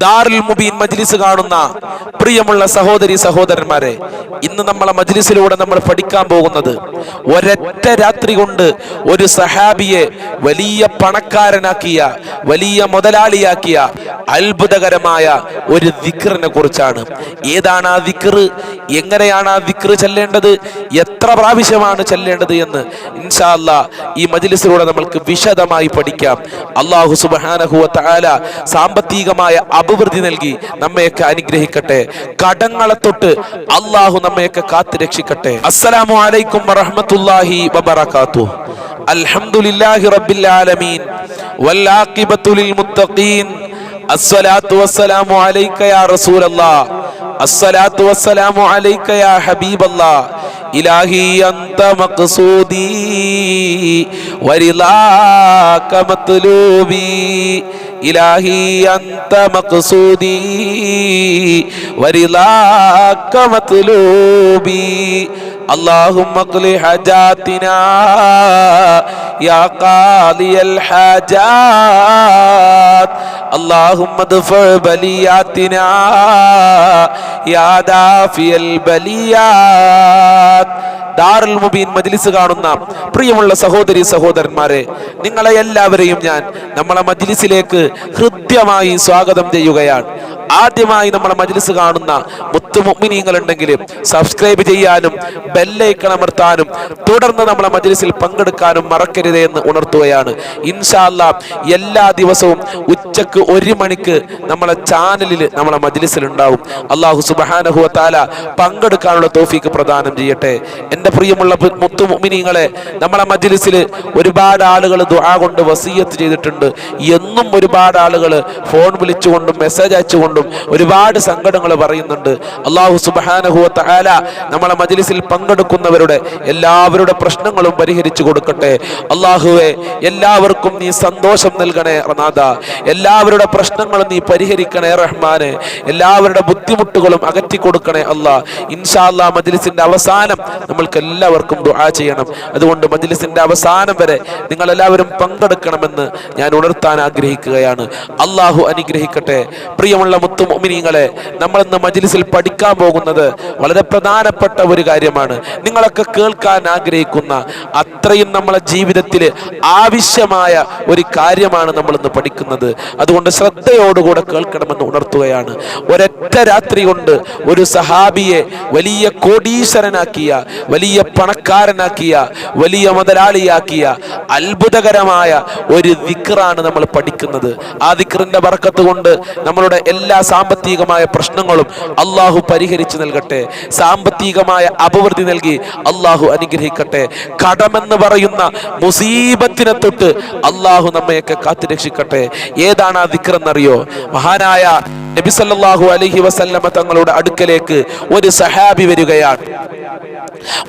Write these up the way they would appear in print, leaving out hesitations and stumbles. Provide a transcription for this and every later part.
ദാറുൽ മുബീൻ മജ്ലിസ് കാണുന്ന പ്രിയമുള്ള സഹോദരി സഹോദരന്മാരെ, ഇന്ന് നമ്മളെ മജ്ലിസിലൂടെ നമ്മൾ പഠിക്കാൻ പോകുന്നത് ഒരൊറ്റ രാത്രി കൊണ്ട് ഒരു സഹാബിയെ വലിയ പണക്കാരനാക്കിയ, വലിയ മുതലാളിയാക്കിയ അത്ഭുതകരമായ ഒരു ദിക്റിനെ കുറിച്ചാണ്. ഏതാണ് ആ ദിക്ർ, എങ്ങനെയാണ് ആ ദിക്ർ ചെല്ലേണ്ടത്, എത്ര പ്രാവശ്യമാണ് ചെല്ലേണ്ടത് എന്ന് ഇൻഷാ അല്ലാഹ് ഈ മജ്ലിസിലൂടെ നമ്മൾക്ക് വിശദമായി പഠിക്കാം. അല്ലാഹു സുബ്ഹാനഹു വ തആല സാമ്പത്തികമായ അഭിവൃദ്ധി നൽകി നമ്മയൊക്കെ അനുഗ്രഹിക്കട്ടെ. കടങ്ങളെ തൊട്ട് അല്ലാഹു നമ്മയൊക്കെ കാത്തു രക്ഷിക്കട്ടെ. അസ്സലാമു അലൈക്കും വറഹ്മത്തുള്ളാഹി വബറകാതുഹു. അൽഹംദുലില്ലാഹി റബ്ബിൽ ആലമീൻ വൽ ആഖിബത്തു ലിൽ മുത്തഖീൻ. അസ്സലാത്തു വസ്സലാമു അലൈക യാ റസൂലല്ലാഹ്. അസ്സലാത്തു വസ്സലാമു അലൈക യാ ഹബീബല്ലാഹ്. ഇലാഹി അന്ത മഖ്സൂദി വരിളാക മത്ലൂബി. ഇലാഹി അന്ത മഖ്സൂദി വരിളാക മത്ലൂബി. اللهم اقض حاجاتنا يا قاضي الحاجات. اللهم ادفع بلياتنا يا دافع البليات. ദാറുൽ മുബീൻ മജ്ലിസ് കാണുന്ന പ്രിയമുള്ള സഹോദരി സഹോദരന്മാരെ, നിങ്ങളെ എല്ലാവരെയും ഞാൻ നമ്മളെ മജ്ലിസിലേക്ക് ഹൃദ്യമായി സ്വാഗതം ചെയ്യുകയാണ്. ആദ്യമായി നമ്മളെ മജ്ലിസ് കാണുന്ന മുത്തു മുഅ്മിനീങ്ങൾ ഉണ്ടെങ്കിൽ സബ്സ്ക്രൈബ് ചെയ്യാനും ബെല്ലൈക്കൺ അമർത്താനും തുടർന്ന് നമ്മളെ മജ്ലിസിൽ പങ്കെടുക്കാനും മറക്കരുതേ എന്ന് ഉണർത്തുകയാണ്. ഇൻഷാ അല്ലാഹ് എല്ലാ ദിവസവും ഉച്ചക്ക് 1 മണിക്ക് നമ്മളെ ചാനലിൽ നമ്മളെ മജ്ലിസിൽ ഉണ്ടാവും. അല്ലാഹു സുബ്ഹാനഹു വ തആല പങ്കെടുക്കാനുള്ള തൗഫീഖ് പ്രദാനം ചെയ്യട്ടെ. എൻ്റെ പ്രിയമുള്ള മുത്തു മുഅ്മിനീങ്ങളെ, നമ്മളെ മജ്ലിസിൽ ഒരുപാട് ആളുകൾ ദുആ കൊണ്ട് വസിയത്ത് ചെയ്തിട്ടുണ്ട്. എന്നും ഒരുപാട് ആളുകൾ ഫോൺ വിളിച്ചുകൊണ്ടും മെസ്സേജ് അയച്ചുകൊണ്ടും ഒരുപാട് സങ്കടങ്ങൾ പറയുന്നുണ്ട്. അല്ലാഹു സുബ്ഹാനഹു വ തആല നമ്മളെ മജ്ലിസിൽ പങ്കെടുക്കുന്നവരുടെ എല്ലാവരുടെ പ്രശ്നങ്ങളും പരിഹരിച്ചു കൊടുക്കട്ടെ. അല്ലാഹുവേ, എല്ലാവർക്കും നീ സന്തോഷം നൽകണേ നാഥ. എല്ലാവരുടെ പ്രശ്നങ്ങളും നീ പരിഹരിക്കണേ റഹ്മാനെ. എല്ലാവരുടെ ബുദ്ധിമുട്ടുകളും അകറ്റി കൊടുക്കണേ അല്ലാഹ്. ഇൻഷാ അല്ലാഹ് മജ്ലിസിന്റെ അവസാനം നമ്മൾക്ക് എല്ലാവർക്കും ദുആ ചെയ്യണം. അതുകൊണ്ട് മജ്ലിസിന്റെ അവസാനം വരെ നിങ്ങൾ എല്ലാവരും പങ്കെടുക്കണമെന്ന് ഞാൻ ഉണർത്താൻ ആഗ്രഹിക്കുകയാണ്. അല്ലാഹു അനുഗ്രഹിക്കട്ടെ. പ്രിയമുള്ള മുത്തു മുഅ്മിനീങ്ങളെ, നമ്മൾ ഇന്ന് മജ്ലിസിൽ പഠിക്കാൻ പോകുന്നത് വളരെ പ്രധാനപ്പെട്ട ഒരു കാര്യമാണ്. നിങ്ങളൊക്കെ കേൾക്കാൻ ആഗ്രഹിക്കുന്ന അത്രയും നമ്മളെ ജീവിതത്തിൽ ആവശ്യമായ ഒരു കാര്യമാണ് നമ്മൾ ഇന്ന് പഠിക്കുന്നത്. അതുകൊണ്ട് ശ്രദ്ധയോടുകൂടെ കേൾക്കണമെന്ന് ഉണർത്തുകയാണ്. ഒരൊറ്റ രാത്രി കൊണ്ട് ഒരു സഹാബിയെ വലിയ കോടീശ്വരനാക്കിയ, വലിയ പണക്കാരനാക്കിയ, വലിയ മുതലാളിയാക്കിയ അത്ഭുതകരമായ ഒരു ദിക്റാണ് നമ്മൾ പഠിക്കുന്നത്. ആ ദിക്റിന്റെ ബർക്കത്ത് കൊണ്ട് നമ്മളുടെ എല്ലാ സാമ്പത്തികമായ പ്രശ്നങ്ങളും അല്ലാഹു പരിഹരിച്ചു നൽകട്ടെ. സാമ്പത്തികമായ അഭിവൃദ്ധി നൽകി അല്ലാഹു അനുഗ്രഹിക്കട്ടെ. കടമെന്ന് പറയുന്ന മുസീബത്തിനെ തൊട്ട് അല്ലാഹു നമ്മയൊക്കെ കാത്തുരക്ഷിക്കട്ടെ. ഏതാണ് ആ ദിക്ർ എന്നറിയോ? മഹാനായ നബി സല്ലല്ലാഹു അലൈഹി വസല്ലമ തങ്ങളുടെ അടുക്കലേക്ക് ഒരു സഹാബി വരികയാണ്.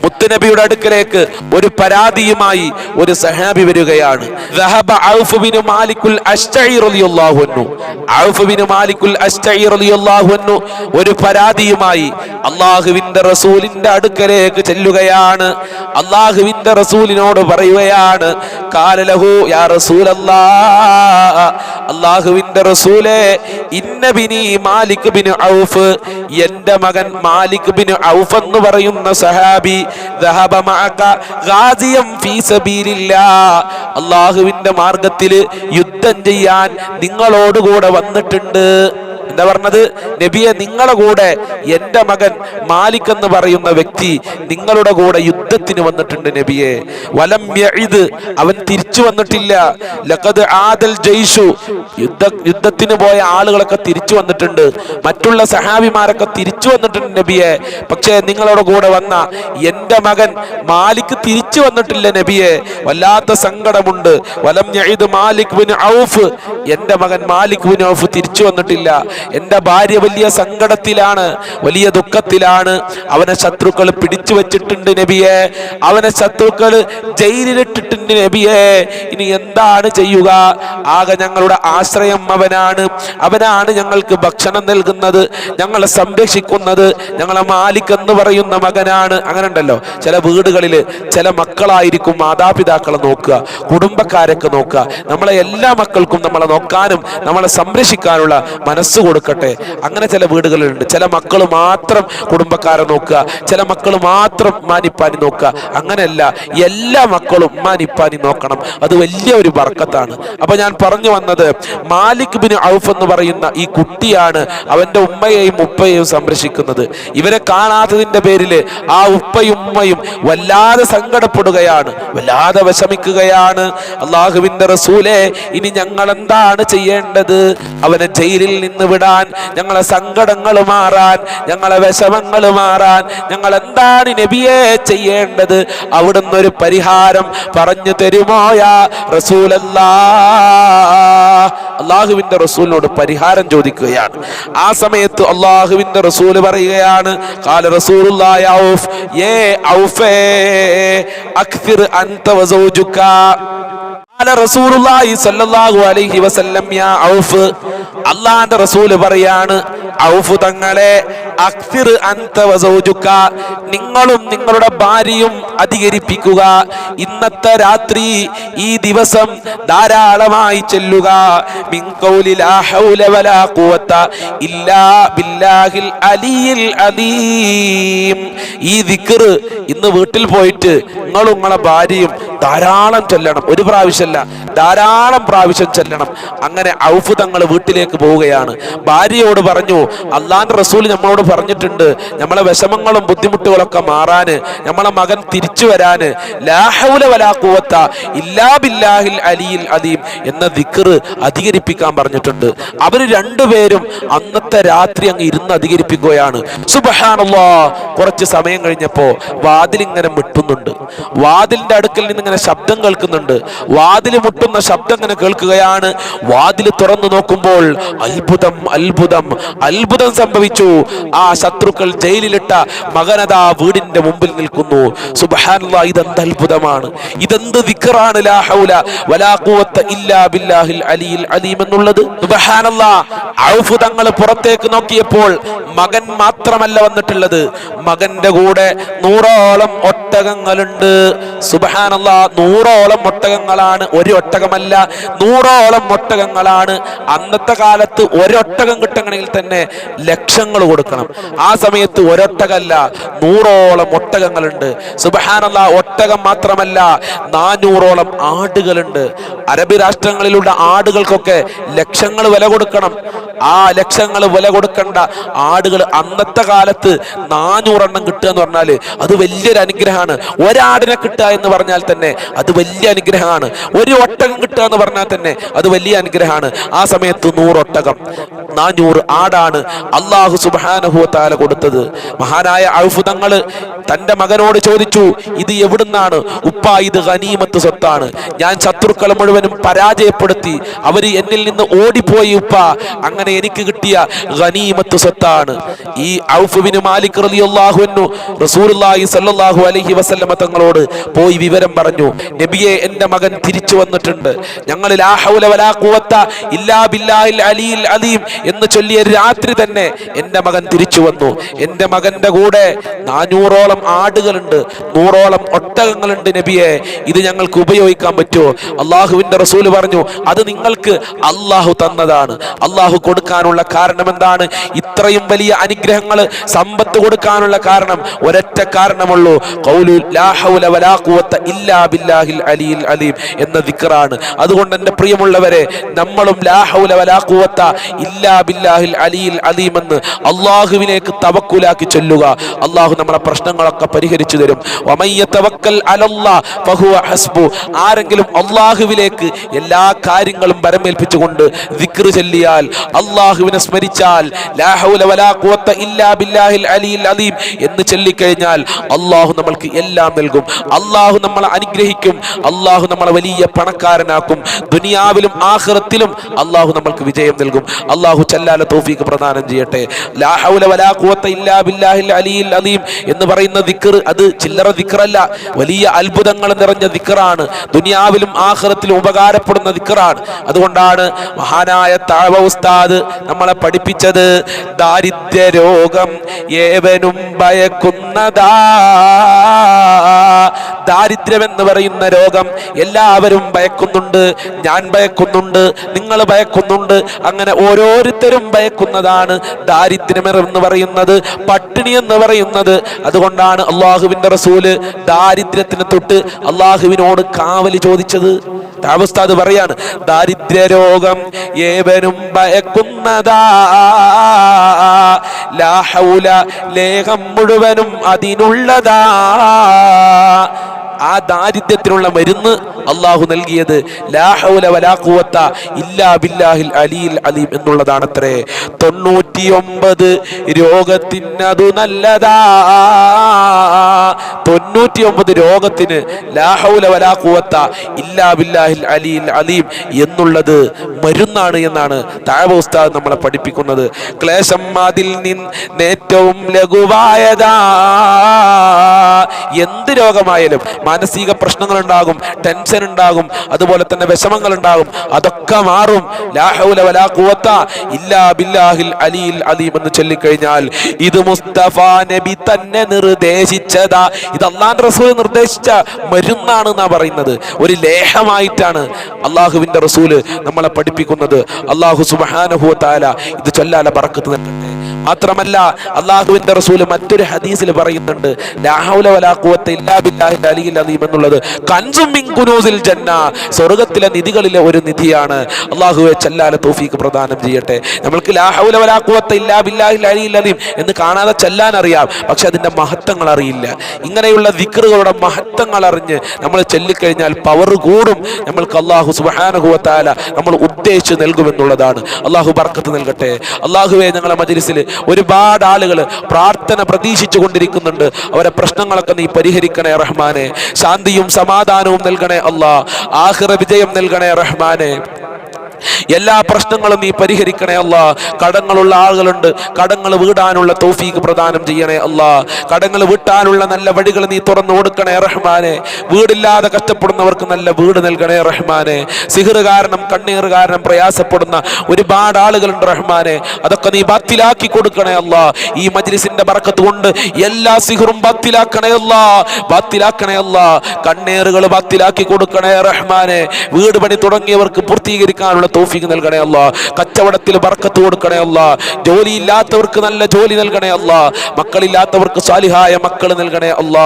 മുത്തുനബിയുടെ അടുക്കലേക്ക് ഒരു പരാതിയുമായി ഒരു സഹാബി വരികയാണ്. ദഹബ ഔഫ് ബിൻ മാലിക്കുൽ അശ്അരി റളിയല്ലാഹു അൻഹു. ഔഫ് ബിൻ മാലിക്കുൽ അശ്അരി റളിയല്ലാഹു അൻഹു ഒരു പരാതിയുമായി അല്ലാഹുവിന്റെ റസൂലിന്റെ അടുക്കലേക്ക് ചെല്ലുകയാണ്. അല്ലാഹുവിന്റെ റസൂലിനോട് പറയുകയാണ്, ഖാല ലഹു യാ റസൂലല്ലാഹ്, അല്ലാഹുവിന്റെ റസൂലേ, ഇന്ന ബിനി മാലിക് ബിൻ ഔഫ്, എൻ്റെ മകൻ മാലിക് ബിൻ ഔഫ് എന്ന് പറയുന്ന സഹാബി ദഹബ മഅക ഗാസിയം ഫീ സബീലില്ലാഹ്, അല്ലാഹുവിന്റെ മാർഗത്തിൽ യുദ്ധം ചെയ്യാൻ നിങ്ങളോടുകൂടെ വന്നിട്ടുണ്ട്. എന്താ പറഞ്ഞത്? നബിയെ, നിങ്ങളുടെ കൂടെ എൻ്റെ മകൻ മാലിക് എന്ന് പറയുന്ന വ്യക്തി നിങ്ങളുടെ കൂടെ യുദ്ധത്തിന് വന്നിട്ടുണ്ട് നബിയെ. വലം യഇദ്, അവൻ തിരിച്ചു വന്നിട്ടില്ല. ലഖദ് ആദൽ ജയ്ഷു, യുദ്ധത്തിന് പോയ ആളുകളൊക്കെ തിരിച്ചു വന്നിട്ടുണ്ട്. മറ്റുള്ള സഹാബിമാരൊക്കെ തിരിച്ചു വന്നിട്ടുണ്ട് നബിയെ. പക്ഷേ നിങ്ങളുടെ കൂടെ വന്ന എൻ്റെ മകൻ മാലിക് തിരിച്ചു വന്നിട്ടില്ല നബിയെ. വല്ലാത്ത സങ്കടമുണ്ട്. വലം യഇദ് മാലിക് ബിൻ ഔഫ്, എൻ്റെ മകൻ മാലിക് ബിൻ ഔഫ് തിരിച്ചു വന്നിട്ടില്ല. എൻ്റെ ഭാര്യ വലിയ സങ്കടത്തിലാണ്, വലിയ ദുഃഖത്തിലാണ്. അവനെ ശത്രുക്കൾ പിടിച്ചു വെച്ചിട്ടുണ്ട് നബിയെ. അവനെ ശത്രുക്കൾ ജയിലിലിട്ടിട്ടുണ്ട് നബിയെ. ഇനി എന്താണ് ചെയ്യുക? ആകെ ഞങ്ങളുടെ ആശ്രയം അവനാണ്. അവനാണ് ഞങ്ങൾക്ക് ഭക്ഷണം നൽകുന്നത്, ഞങ്ങളെ സംരക്ഷിക്കുന്നത്. ഞങ്ങളെ മാലിക് എന്ന് പറയുന്ന മകനാണ്. അങ്ങനെ ഉണ്ടല്ലോ ചില വീടുകളിൽ ചില മക്കളായിരിക്കും മാതാപിതാക്കളെ നോക്കുക, കുടുംബക്കാരൊക്കെ നോക്കുക. നമ്മളെ എല്ലാ മക്കൾക്കും നമ്മളെ നോക്കാനും നമ്മളെ സംരക്ഷിക്കാനുള്ള മനസ്സ് കൊടുക്കട്ടെ. അങ്ങനെ ചില വീടുകളുണ്ട്. ചില മക്കൾ മാത്രം കുടുംബക്കാരെ നോക്കുക, ചില മക്കൾ മാത്രം ഉമ്മാനിപ്പാനി നോക്കുക. അങ്ങനെയല്ല, എല്ലാ മക്കളും ഉമ്മാനിപ്പാനി നോക്കണം. അത് വലിയ ഒരു ബർക്കത്താണ്. അപ്പൊ ഞാൻ പറഞ്ഞു വന്നത്, മാലിക് ബിൻ ഔഫ് എന്ന് പറയുന്ന ഈ കുട്ടിയാണ് അവന്റെ ഉമ്മയെയും ഉപ്പയെയും സംരക്ഷിക്കുന്നത്. ഇവരെ കാണാത്തതിന്റെ പേരില് ആ ഉപ്പയും ഉമ്മയും വല്ലാതെ സങ്കടപ്പെടുകയാണ്, വല്ലാതെ വിഷമിക്കുകയാണ്. അള്ളാഹുവിന്റെ റസൂലേ, ഇനി ഞങ്ങൾ എന്താണ് ചെയ്യേണ്ടത്? അവനെ ജയിലിൽ നിന്ന് വിടാൻ, ഞങ്ങളെ സങ്കടങ്ങൾ മാറാൻ, ഞങ്ങളെ വിഷമങ്ങൾ മാറാൻ ഞങ്ങൾ എന്താണ് നബിയെ ചെയ്യേണ്ടത്? അവിടുന്ന് ഒരു പരിഹാരം പറഞ്ഞു തരുമോ യാ റസൂലല്ലാഹ്? അള്ളാഹുവിന്റെ റസൂലിനോട് പരിഹാരം ചോദിക്കുകയാണ്. ആ സമയത്ത് അള്ളാഹുവിന്റെ റസൂല് പറയുകയാണ്, ഖാല റസൂലുള്ളാഹി ഔഫ്, യേ ഔഫേ അക്സിർ അൻത വസൗജുക. റസൂലുള്ളാഹി സ്വല്ലല്ലാഹു അലൈഹി വസല്ലം, യാ ഔഫ്, അല്ലാഹുവിന്റെ റസൂൽ പറയാണ്, ഔഫ് തങ്ങളെ, അക്സിർ അൻത വസൗജുക, നിങ്ങളും നിങ്ങളുടെ ഭാര്യയും അധികരിപ്പിക്കുക. ഇന്നത്തെ രാത്രി, ഈ ദിവസം ധാരാളമായി ചെല്ലുക. മിൻ ഖൗലി ലാ ഹൗല വലാ ഖുവത ഇല്ലാ ബില്ലാഹിൽ അലിയിൽ അലീം. ഈ ദിക്ർ ഇന്ന് വീട്ടിൽ പോയിട്ട് നിങ്ങളും നിങ്ങളുടെ ഭാര്യയും ധാരാളം ചൊല്ലണം. ഒരു പ്രാവശ്യമല്ല, ധാരാളം പ്രാവശ്യം ചൊല്ലണം. അങ്ങനെ ഔഫ് തങ്ങൾ വീട്ടിലേക്ക് പോവുകയാണ്. ഭാര്യയോട് പറഞ്ഞു, അള്ളാന്റെ റസൂൽ നമ്മളോട് പറഞ്ഞിട്ടുണ്ട്, നമ്മളെ വിഷമങ്ങളും ബുദ്ധിമുട്ടുകളൊക്കെ മാറാന്, നമ്മളെ മകൻ തിരിച്ചു വരാന് ലാ ഹൗല വലാ ഖുവത ഇല്ലാ ബില്ലാഹിൽ അലിയിൽ അലീം എന്ന ദിക്ർ അധികരിപ്പിക്കാൻ പറഞ്ഞിട്ടുണ്ട്. അവര് രണ്ടുപേരും അന്നത്തെ രാത്രി അങ്ങ് ഇരുന്ന് അധികരിപ്പിക്കുകയാണ്. സുബ്ഹാനല്ലാഹ്. കുറച്ച് സമയം കഴിഞ്ഞപ്പോ വാതിലിങ്ങനെ മുട്ടുന്നുണ്ട്. വാതിലിന്റെ അടുക്കൽ നിന്ന് ഇങ്ങനെ ശബ്ദം കേൾക്കുന്നുണ്ട്. വാതിൽ മുട്ടുന്ന ശബ്ദം ഇങ്ങനെ കേൾക്കുകയാണ്. വാതിൽ തുറന്നു നോക്കുമ്പോൾ അത്ഭുതം, അത്ഭുതം, അത്ഭുതം സംഭവിച്ചു. ആ ശത്രുക്കൾ ജയിലിലിട്ട മകനതാ വീടിന്റെ മുമ്പിൽ നിൽക്കുന്നു. സുബ്ഹാനല്ലാഹ്. ഇതെന്ത് അത്ഭുതമാണ്, ഇതെന്ത് ദിക്റാണ് ലാ ഹൗല വലാ ഖുവത ഇല്ലാ ബില്ലാഹിൽ അലിയിൽ അലീം എന്നുള്ളത്. സുബ്ഹാനല്ലാഹ്. ഔഫ് തങ്ങൾ പുറത്തേക്ക് നോക്കിയപ്പോൾ മകൻ മാത്രമല്ല വന്നിട്ടുള്ളത്, മകന്റെ കൂടെ 100ഓളം ഒട്ടകങ്ങളുണ്ട്. സുബ്ഹാനല്ലാഹ്. 100ഓളം ഒട്ടകങ്ങളാണ്, ഒരു ഒട്ടകമല്ല, 100ഓളം ഒട്ടകങ്ങളാണ്. അന്നത്തെ കാലത്ത് ഒരൊട്ടകം കിട്ടണമെങ്കിൽ തന്നെ ലക്ഷങ്ങൾ കൊടുക്കണം. ആ സമയത്ത് ഒരൊട്ടകല്ല, 100ഓളം ഒട്ടകങ്ങളുണ്ട്. സുബ്ഹാനല്ലാഹ്. ഒട്ടകം മാത്രമല്ല, 400ഓളം ആടുകളുണ്ട്. അറബി രാഷ്ട്രങ്ങളിലുള്ള ആടുകൾക്കൊക്കെ ലക്ഷങ്ങൾ വില കൊടുക്കണം. ആ ലക്ഷങ്ങൾ വില കൊടുക്കേണ്ട ആടുകൾ അന്നത്തെ കാലത്ത് 400 എണ്ണം കിട്ടുക എന്ന് പറഞ്ഞാൽ അത് വലിയൊരു അനുഗ്രഹമാണ്. ഒരാടിനെ കിട്ടുക എന്ന് പറഞ്ഞാൽ തന്നെ അത് വലിയ അനുഗ്രഹമാണ്. ഒരു ഒട്ടകം കിട്ടുക എന്ന് പറഞ്ഞാൽ തന്നെ അത് വലിയ അനുഗ്രഹമാണ്. ആ സമയത്ത് 100 ഒട്ടകം, 400 ആടാണ് അല്ലാഹു സുബ്ഹാനഹു വ തആല കൊടുത്തത്. മഹാനായ ഔഫ് തങ്ങൾ തന്റെ മകനോട് ചോദിച്ചു, ഇത് എവിടുന്നാണ് ഉപ്പ? ഇത് ഗനീമത്ത് സ്വത്താണ്. ഞാൻ ശത്രുക്കളെ മുഴുവനും പരാജയപ്പെടുത്തി, അവര് എന്നിൽ നിന്ന് ഓടിപ്പോയി ഉപ്പ. അങ്ങനെ എനിക്ക് കിട്ടിയ ഗനീമത്ത് സ്വത്താണ്. ഈ ഔഫ് ബിൻ മാലിക് റളിയല്ലാഹു അൻഹു റസൂലുള്ളാഹി സ്വല്ലല്ലാഹു അലൈഹി വസല്ലമ തങ്ങളോട് പോയി വിവരം പറഞ്ഞു, നബിയെ, എന്റെ മകൻ തിരിച്ചു വന്നിട്ടുണ്ട്. ഞങ്ങൾ ലാ ഹൗല വലാ ഖുവത ഇല്ലാ ബില്ലാഹിൽ അലിയിൽ അലീം എന്ന് ചൊല്ലിയ രാത്രി തന്നെ എന്റെ മകൻ തിരിച്ചു വന്നു. എന്റെ മകന്റെ കൂടെ 400ഓളം ആടുകളുണ്ട്, 100ഓളം ഒട്ടകങ്ങളുണ്ട് നബിയെ. ഇത് ഞങ്ങൾക്ക് ഉപയോഗിക്കാൻ പറ്റുമോ? അള്ളാഹുവിന്റെ റസൂല് പറഞ്ഞു, അത് നിങ്ങൾക്ക് അള്ളാഹു തന്നതാണ്. അള്ളാഹു കൊടുക്കാനുള്ള കാരണം എന്താണ്? ഇത്രയും വലിയ അനുഗ്രഹങ്ങൾ, സമ്പത്ത് കൊടുക്കാനുള്ള കാരണം ഒരൊറ്റ കാരണമുള്ളൂ, ഖൗലു ലാ ഹൗല വലാ ഖുവത ഇല്ലാ ബില്ലാഹിൽ അലിയിൽ അലീം എന്ന ദിക്റാണ്. അതുകൊണ്ട് എന്റെ പ്രിയമുള്ളവരെ, നമ്മളും ലാ ഹൗല വലാ ഖുവത ഇല്ലാ ബില്ലാഹിൽ അലിയിൽ അലീം എന്ന് അള്ളാഹുവിലേക്ക് തവക്കുലാക്കി ചൊല്ലുക. അള്ളാഹു നമ്മളെ പ്രശ്നങ്ങളൊക്കെ പരിഹരിച്ചു തരും. വമൻ യതവക്കൽ അലല്ലാഹ് ഫഹുവ ഹസ്ബു. ആരെങ്കിലും അള്ളാഹുവിലേക്ക് എല്ലാ കാര്യങ്ങളും ബരമേൽപ്പിച്ചുകൊണ്ട് ദിക്ർ ചൊല്ലിയാൽ, അള്ളാഹുവിനെ സ്മരിച്ചാൽ, ലാ ഹൗല വലാ ഖുവത ഇല്ലാ ബില്ലാഹിൽ അലിയിൽ അലീം എന്ന് ചൊല്ലിക്കഴിഞ്ഞാൽ അള്ളാഹു നമ്മൾക്ക് എല്ലാം നൽകും. അള്ളാഹു നമ്മളെ അനുഗ്രഹിക്കും. അള്ളാഹു നമ്മളെ വലിയ പണക്കാരനാക്കും. ദുനിയാവിലും ആഖിറത്തിലും അള്ളാഹു നമ്മൾക്ക് വിജയം നൽകും. അള്ളാഹു ചല്ലാല തൗഫീഖ് പ്രദാനം ചെയ്യട്ടെ. ലാ ഹൗല വലാ ഖുവത ഇല്ലാ ബില്ലാഹിൽ അലിയിൽ അലീം എന്ന് പറയുന്ന ദിക്ർ അത് ചില്ലറ ദിക്റല്ല, വലിയ അത്ഭുതങ്ങൾ നിറഞ്ഞ ദിക്റാണ്. ദുനിയാവിലും ആഖിറത്തിലും ഉപകാരപ്പെടുന്ന ദിക്റാണ്. അതുകൊണ്ടാണ് മഹാനായ തഅവ ഉസ്താദ് നമ്മളെ പഠിപ്പിച്ചത്, ദാരിദ്ര്യ രോഗം ഏവനും ഭയക്കുന്നതാ, ദാരിദ്ര്യം എന്ന് പറയുന്ന രോഗം എല്ലാവരും ഭയക്കുന്നുണ്ട്. ഞാൻ ഭയക്കുന്നുണ്ട്, നിങ്ങൾ ഭയക്കുന്നുണ്ട്, അങ്ങനെ ഓരോരുത്തരും ഭയക്കുന്നതാണ് ദാരിദ്ര്യം എന്ന് പറയുന്നത്, പട്ടിണി എന്ന് പറയുന്നത്. അതുകൊണ്ടാണ് അള്ളാഹുവിന്റെ റസൂല് ദാരിദ്ര്യത്തിന് തൊട്ട് അള്ളാഹുവിനോട് കാവല് ചോദിച്ചത്. ഉസ്താദ് പറയാണ്, ദാരിദ്ര്യ രോഗം ഏവനും ഭയക്കുന്നതാ, ലാ ഹൗല ലേഹം മുഴുവനും അതിനുള്ളതാ. ആ ദാരിദ്ര്യത്തിനുള്ള മരുന്ന് അള്ളാഹു നൽകിയത് ലാ ഹൗല വലാ ഖുവത ഇല്ലാ ബില്ലാഹിൽ അലിയിൽ അലീം എന്നുള്ളതാണത്രേ. 99 രോഗത്തിനതു നല്ലതാ. 99 രോഗത്തിന് ലാ ഹൗല വലാ ഖുവത ഇല്ലാ ബില്ലാഹിൽ അലിയിൽ അലീം എന്നുള്ളത് മരുന്നാണ് എന്നാണ് താഴെ ഉസ്താദ് നമ്മളെ പഠിപ്പിക്കുന്നത്. ക്ലേശം അതിൽ നിന്നേറ്റവും ലഘുവായതാ. എന്ത് രോഗമായാലും മാനസിക പ്രശ്നങ്ങൾ ഉണ്ടാകും, ടെൻഷൻ ഉണ്ടാകും, അതുപോലെ തന്നെ വിഷമങ്ങൾ ഉണ്ടാകും, അതൊക്കെ മാറും. ലാ ഹൗല വലാ ഖുവത ഇല്ലാ ബില്ലാഹിൽ അലിയിൽ അലീം എന്ന് ചൊല്ലിക്കഴിഞ്ഞാൽ ഇത് മുസ്തഫ നബി തന്നെ നിർദ്ദേശിച്ചതാ. ഇത് അല്ലാഹുവിന്റെ റസൂൽ നിർദ്ദേശിച്ച മരുന്നാണ് എന്നാ പറയുന്നത്. ഒരു ലേഹമായിട്ടാണ് അള്ളാഹുവിന്റെ റസൂല് നമ്മളെ പഠിപ്പിക്കുന്നത്. അള്ളാഹു സുബ്ഹാനഹു വ തആല ഇത് ചൊല്ലാല ബറക്കത്ത് നൽകട്ടെ. മാത്രമല്ല അള്ളാഹുവിന്റെ റസൂല് മറ്റൊരു ഹദീസിൽ പറയുന്നുണ്ട്, ലാ ഹൗല വലാ ഖുവത ഇല്ലാ ബില്ലാഹിൽ അലിയിൽ അലീം എന്നുള്ളത് കൻസും മിൻ കുനൂസിൽ ജന്ന, സ്വർഗ്ഗത്തിലെ നിധികളിലെ ഒരു നിധിയാണ്. അള്ളാഹുവെ ചൊല്ലാല തൗഫീഖ് പ്രദാനം ചെയ്യട്ടെ. നമ്മൾക്ക് ലാ ഹൗല വലാ ഖുവത ഇല്ലാ ബില്ലാഹിൽ അലിയിൽ അലീം എന്ന് കാണാതെ ചൊല്ലാൻ അറിയാം, പക്ഷെ അതിന്റെ മഹത്വങ്ങൾ അറിയില്ല. ഇങ്ങനെയുള്ള ദിക്റുകളുടെ മഹത്വങ്ങൾ അറിഞ്ഞ് നമ്മൾ ചൊല്ലിക്കഴിഞ്ഞാൽ പവർ കൂടും. നമ്മൾക്ക് അള്ളാഹു സുബ്ഹാനഹു വ തആല നമ്മൾ ഉദ്ദേശിച്ച് നൽകുമെന്നുള്ളതാണ്. അള്ളാഹു ബർക്കത്ത് നൽകട്ടെ. അള്ളാഹുവെ ഞങ്ങളുടെ മജ്‌ലിസിൽ ഒരുപാട് ആളുകൾ പ്രാർത്ഥന പ്രതീക്ഷിച്ചു കൊണ്ടിരിക്കുന്നുണ്ട്. അവരെ പ്രശ്നങ്ങളൊക്കെ നീ പരിഹരിക്കണേ റഹ്മാനെ. ശാന്തിയും സമാധാനവും നൽകണേ അല്ലാ. ആഖിറ വിജയം നൽകണേ റഹ്മാനെ. എല്ലാ പ്രശ്നങ്ങളും നീ പരിഹരിക്കണേ അല്ലാ. കടങ്ങളുള്ള ആളുകളുണ്ട്, കടങ്ങൾ വീടാനുള്ള തൗഫീഖ് പ്രദാനം ചെയ്യണേ അല്ലാ. കടങ്ങൾ വീട്ടാനുള്ള നല്ല വഴികൾ നീ തുറന്നു കൊടുക്കണേ റഹ്മാനെ. വീടില്ലാതെ കഷ്ടപ്പെടുന്നവർക്ക് നല്ല വീട് നൽകണേ റഹ്മാനെ. സിഹ്ർ കാരണം കണ്ണീർ കാരണം പ്രയാസപ്പെടുന്ന ഒരുപാട് ആളുകളുണ്ട് റഹ്മാനെ. അതൊക്കെ നീ ബാത്തിലാക്കി കൊടുക്കണേ അല്ലാ. ഈ മജ്‌ലിസിന്റെ ബറക്കത്ത് കൊണ്ട് എല്ലാ സിഹ്റും ബാത്തിലാക്കണേ അല്ലാ, ബാത്തിലാക്കണേ അല്ലാ. കണ്ണീറുകൾ ബാത്തിലാക്കി കൊടുക്കണേ റഹ്മാനെ. വീട് പണി തുടങ്ങിയവർക്ക് പൂർത്തീകരിക്കാനുള്ള തൗഫീഖ് നൽകണേ അല്ലാ. കച്ചവടത്തിൽ ബർക്കത്ത് കൊടുക്കണേ അല്ലാ. ജോലിയില്ലാത്തവർക്ക് നല്ല ജോലി നൽകണേ അല്ലാ. മക്കളില്ലാത്തവർക്ക് സാലിഹായ മക്കൾ നൽകണേ അല്ലാ.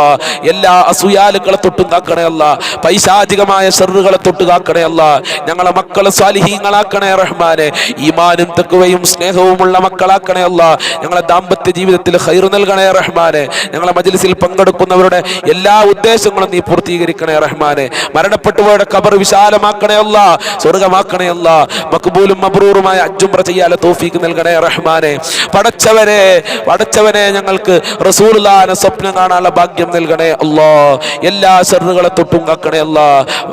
എല്ലാ അസൂയാലുക്കളെ തൊട്ടും കാക്കണേ അല്ലാ. പൈശാചികമായ ശർറുകളെ തൊട്ട് കാക്കണേ അല്ലാ. ഞങ്ങളെ മക്കളെ സാലിഹീങ്ങളാക്കണേ റഹ്മാനെ. ഈമാനും തഖ്വയും സ്നേഹവുമുള്ള മക്കളാക്കണേ അല്ലാ. ഞങ്ങളെ ദാമ്പത്യ ജീവിതത്തിൽ ഖൈർ നൽകണേ റഹ്മാനെ. ഞങ്ങളെ മജ്‌ലിസിൽ പങ്കെടുക്കുന്നവരുടെ എല്ലാ ഉദ്ദേശങ്ങളും നീ പൂർത്തീകരിക്കണേ റഹ്മാനെ. മരണപ്പെട്ടുപോയുടെ ഖബർ വിശാലമാക്കണേ അല്ലാ, സ്വർഗ്ഗമാക്കണേ അല്ലാ. മഖ്ബൂലും മബ്റൂറുമായ ഹജ്ജ് ഉംറ ചെയ്യാൻ തൗഫീഖ് നൽകണേ റഹ്മാനെ. പടച്ചവനെ ഞങ്ങൾക്ക് റസൂലുള്ളാഹിനെ സ്വപ്നം കാണാനുള്ള ഭാഗ്യം നൽകണേ അല്ലാ. എല്ലാ ശർറുകളെ തൊട്ടും കാക്കണേ അല്ലാ.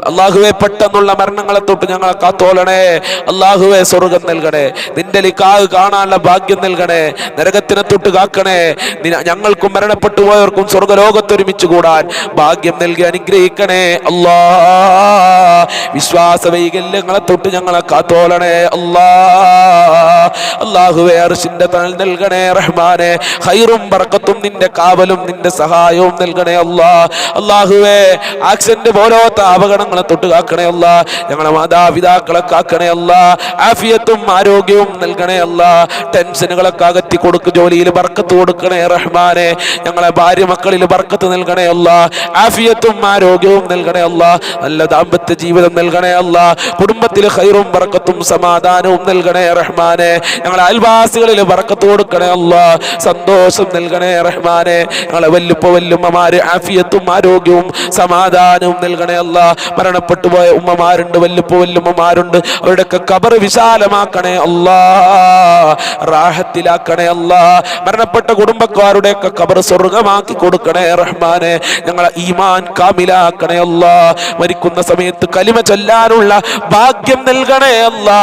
അല്ലാഹുവേ പെട്ടെന്നുള്ള മരണങ്ങളെ തൊട്ട് ഞങ്ങളെ കാത്തോളണേ. അല്ലാഹുവേ സ്വർഗ്ഗം നൽകണേ. നിന്റെ ലിഖാഹ് കാണാനുള്ള ഭാഗ്യം നൽകണേ. നരകത്തിനെ തൊട്ട് കാക്കണേ. ഞങ്ങൾക്കും മരണപ്പെട്ടു പോയവർക്കും സ്വർഗ്ഗലോകത്ത് ഒരുമിച്ച് കൂടാൻ ഭാഗ്യം നൽകി അനുഗ്രഹിക്കണേ അല്ലാ. വിശ്വാസ വൈകല്യങ്ങളെ തൊട്ട് ഞങ്ങളെ കാത്തോളണേ അല്ലാ. അല്ലാഹുവേ അർശിന്റെ തണൽ നൽകണേ റഹ്മാനെ. ഖൈറും ബർക്കത്തും നിന്റെ കാവലും നിന്റെ സഹായവും നൽകണേ അല്ലാ. അല്ലാഹുവേ ആക്സിഡന്റ് പോലത്തെ അപകടങ്ങളെ തൊട്ട് കാക്കണേ അല്ലാ. ഞങ്ങളെ മാതാപിതാക്കളെ കാക്കണേ അല്ലാ. ആഫിയത്തും ആരോഗ്യവും നൽകണേ അല്ലാ. ടെൻഷനുകളൊക്കെ അകറ്റി കൊടുക്ക്. ജോലിയിൽ ബർക്കത്ത് കൊടുക്കണേ റഹ്മാനെ. ഞങ്ങളെ ഭാര്യ മക്കളിൽ ബർക്കത്ത് നൽകണേ അല്ലാ. ആഫിയത്തും ആരോഗ്യവും നൽകണേ അല്ലാ. നല്ല ദാമ്പത്യ ജീവിതം നൽകണേ അല്ലാ. കുടുംബത്തിൽ ഖൈറും ബർക്കത്തും സമാധാനവും നൽകണേ റഹ്മാനെ. ഞങ്ങളെ അയൽവാസികളിൽ ബർക്കത്ത് കൊടുക്കണേ അല്ലാ. സന്തോഷം നൽകണേ റഹ്മാനെ. ഞങ്ങളെ വല്ലുമ്മമാര് ആഫിയത്തും ആരോഗ്യവും സമാധാനവും നൽകണേ അല്ലാ. മരണപ്പെട്ടു പോയ ഉമ്മമാരുണ്ട്, വല്ലുമ്മമാരുണ്ട്, അവരുടെയൊക്കെ ഖബർ വിശാലമാക്കണേ അല്ലാ, റാഹത്തിലാക്കണേ അല്ലാ. മരണപ്പെട്ട കുടുംബക്കാരുടെയൊക്കെ ഖബർ സ്വർഗ്ഗമാക്കി കൊടുക്കണേ റഹ്മാനെ. ഞങ്ങളെ ഈമാൻ കാമിലാക്കണേ അല്ലാ. മരിക്കുന്ന സമയത്ത് കലിമ ചൊല്ലാനുള്ള ഭാഗ്യം നൽകണേ അല്ലാ.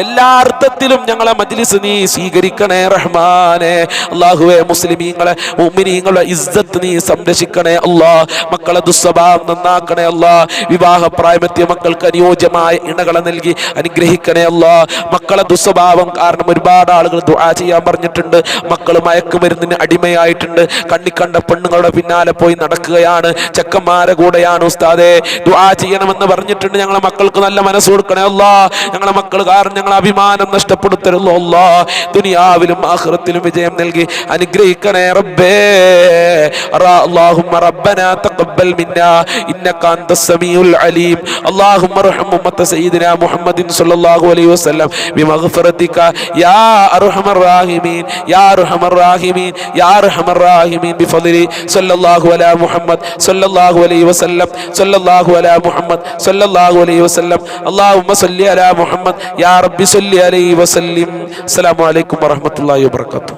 എല്ലാ അർത്ഥത്തിലും ഞങ്ങളെ മജ്‌ലിസ് നീ സ്വീകരിക്കണേ റഹ്മാനെ. അല്ലാഹുവേ മുസ്ലിമീങ്ങളെ മുഅ്മിനീങ്ങളുടെ ഇസ്സത്ത് നീ സംരക്ഷിക്കണേ അല്ലാ. മക്കളെ ദുസ്വഭാവം നന്നാക്കണേ അല്ലാ. വിവാഹ പ്രായമെത്തിയ മക്കൾക്ക് അനുയോജ്യമായ ഇണകളെ നൽകി അനുഗ്രഹിക്കണേ അല്ലാ. മക്കളെ ദുസ്വഭാവം കാരണം ഒരുപാട് ആളുകൾ ദുആ ചെയ്യാൻ പറഞ്ഞിട്ടുണ്ട്. മക്കൾ മയക്കുമരുന്നിന് അടിമയായിട്ടുണ്ട്. കണ്ണിക്കണ്ട പെണ്ണുങ്ങളുടെ പിന്നാലെ പോയി നടക്കുകയാണ്, ചെക്കന്മാരെ കൂടെയാണ്. ഉസ്താദേ ദുആ ചെയ്യണമെന്ന് പറഞ്ഞിട്ടുണ്ട്. ഞങ്ങളെ മക്കൾക്ക് നല്ല മനസ്സ് കൊടുക്കണേ അല്ലാ. ഞങ്ങളെ മക്കൾ കാരണം ഞങ്ങളെ അഭിമാനം നഷ്ടപ്പെടുത്തരുല്ലോ അല്ലാ. ദുനിയാവിലും ആഖിറത്തിലും വിജയം നൽകി അനുഗ്രഹിക്കണേ റബ്ബേ. اللهم ربنا تقبل منا إنك أنت السميع العليم. اللهم ارحم أمة سيدنا محمد صلى الله عليه وسلم بمغفرتك يا أرحم الراحمين يا أرحم الراحمين يا أرحم الراحمين بفضل صلى الله على محمد صلى الله عليه وسلم صلى الله على محمد صلى الله عليه وسلم. اللهم صل على محمد يا رب صل عليه وسلم. السلام عليكم ورحمة الله وبركاته.